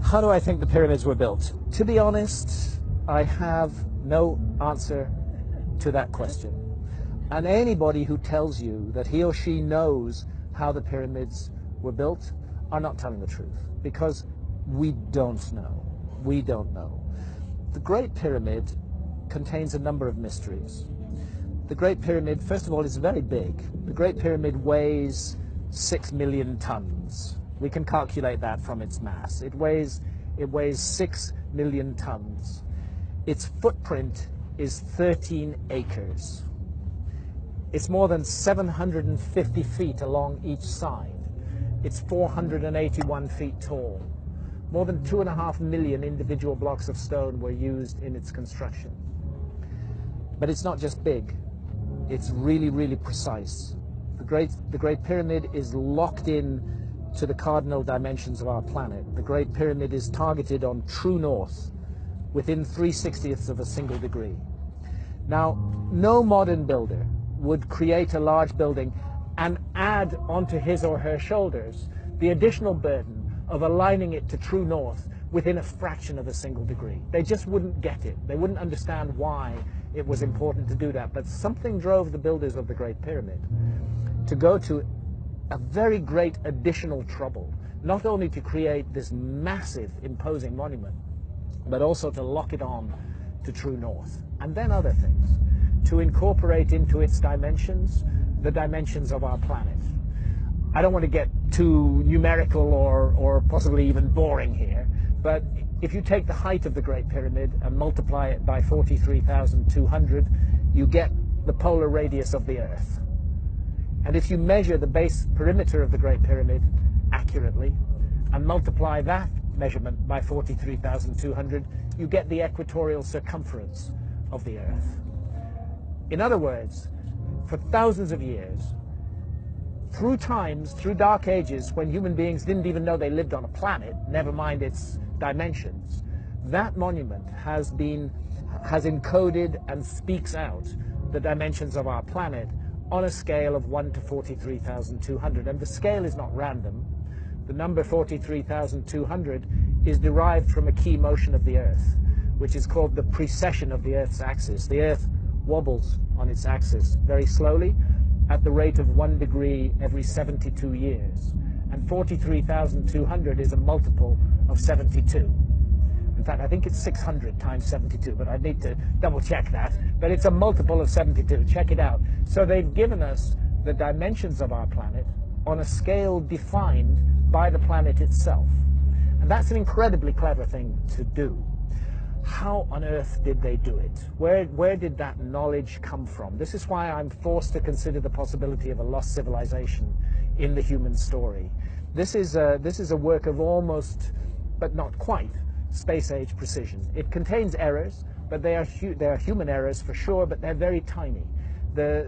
How do I think the pyramids were built? To be honest, I have no answer to that question. And anybody who tells you that he or she knows how the pyramids were built are not telling the truth, because we don't know. We don't know. The Great Pyramid contains a number of mysteries. The Great Pyramid, first of all, is very big. The Great Pyramid weighs 6 million tons. We can calculate that from its mass. It weighs 6 million tons. Its footprint is 13 acres. It's more than 750 feet along each side. It's 481 feet tall. More than 2.5 million individual blocks of stone were used in its construction. But it's not just big. It's really, really precise. The Great Pyramid is locked in to the cardinal dimensions of our planet. The Great Pyramid is targeted on true north within 3/60ths of a single degree. Now, no modern builder would create a large building and add onto his or her shoulders the additional burden of aligning it to true north within a fraction of a single degree. They just wouldn't get it. They wouldn't understand why it was important to do that. But something drove the builders of the Great Pyramid to go to a very great additional trouble, not only to create this massive, imposing monument, but also to lock it on to true north. And then other things, to incorporate into its dimensions the dimensions of our planet. I don't want to get too numerical or possibly even boring here, but if you take the height of the Great Pyramid and multiply it by 43,200, you get the polar radius of the Earth. And if you measure the base perimeter of the Great Pyramid accurately and multiply that measurement by 43,200, you get the equatorial circumference of the Earth. In other words, for thousands of years, through times, through dark ages, when human beings didn't even know they lived on a planet, never mind its dimensions, that monument has encoded and speaks out the dimensions of our planet on a scale of 1 to 43,200. And the scale is not random. The number 43,200 is derived from a key motion of the Earth, which is called the precession of the Earth's axis. The Earth wobbles on its axis very slowly at the rate of 1 degree every 72 years. And 43,200 is a multiple of 72. In fact, I think it's 600 times 72, but I need to double check that. But it's a multiple of 72. Check it out. So they've given us the dimensions of our planet on a scale defined by the planet itself. And that's an incredibly clever thing to do. How on earth did they do it? Where did that knowledge come from? This is why I'm forced to consider the possibility of a lost civilization in the human story. This is a work of almost, but not quite, space-age precision. It contains errors, but they are human errors for sure, but they're very tiny. The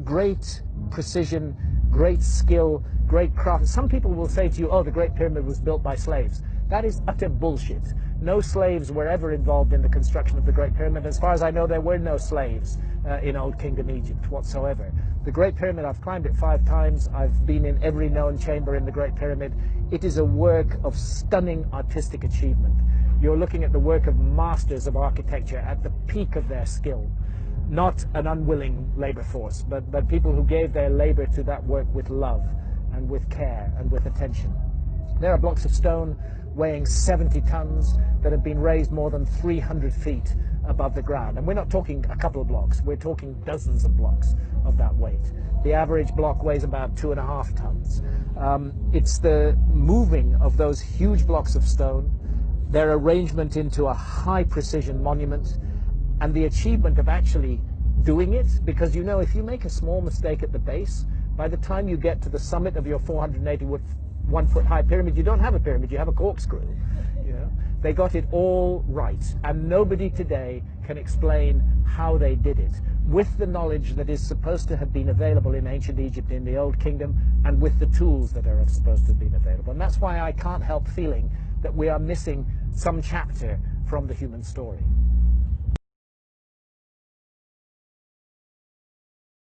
great precision, great skill, great craft. Some people will say to you, oh, the Great Pyramid was built by slaves. That is utter bullshit. No slaves were ever involved in the construction of the Great Pyramid. As far as I know, there were no slaves in Old Kingdom Egypt whatsoever. The Great Pyramid, I've climbed it 5 times. I've been in every known chamber in the Great Pyramid. It is a work of stunning artistic achievement. You're looking at the work of masters of architecture at the peak of their skill. Not an unwilling labor force, but people who gave their labor to that work with love and with care and with attention. There are blocks of stone weighing 70 tons that have been raised more than 300 feet above the ground. And we're not talking a couple of blocks, we're talking dozens of blocks of that weight. The average block weighs about 2.5 tons. It's the moving of those huge blocks of stone, their arrangement into a high precision monument, and the achievement of actually doing it, because you know, if you make a small mistake at the base, by the time you get to the summit of your 481-foot high pyramid, you don't have a pyramid, you have a corkscrew. You know? They got it all right, and nobody today can explain how they did it, with the knowledge that is supposed to have been available in ancient Egypt, in the Old Kingdom, and with the tools that are supposed to have been available. And that's why I can't help feeling that we are missing some chapter from the human story.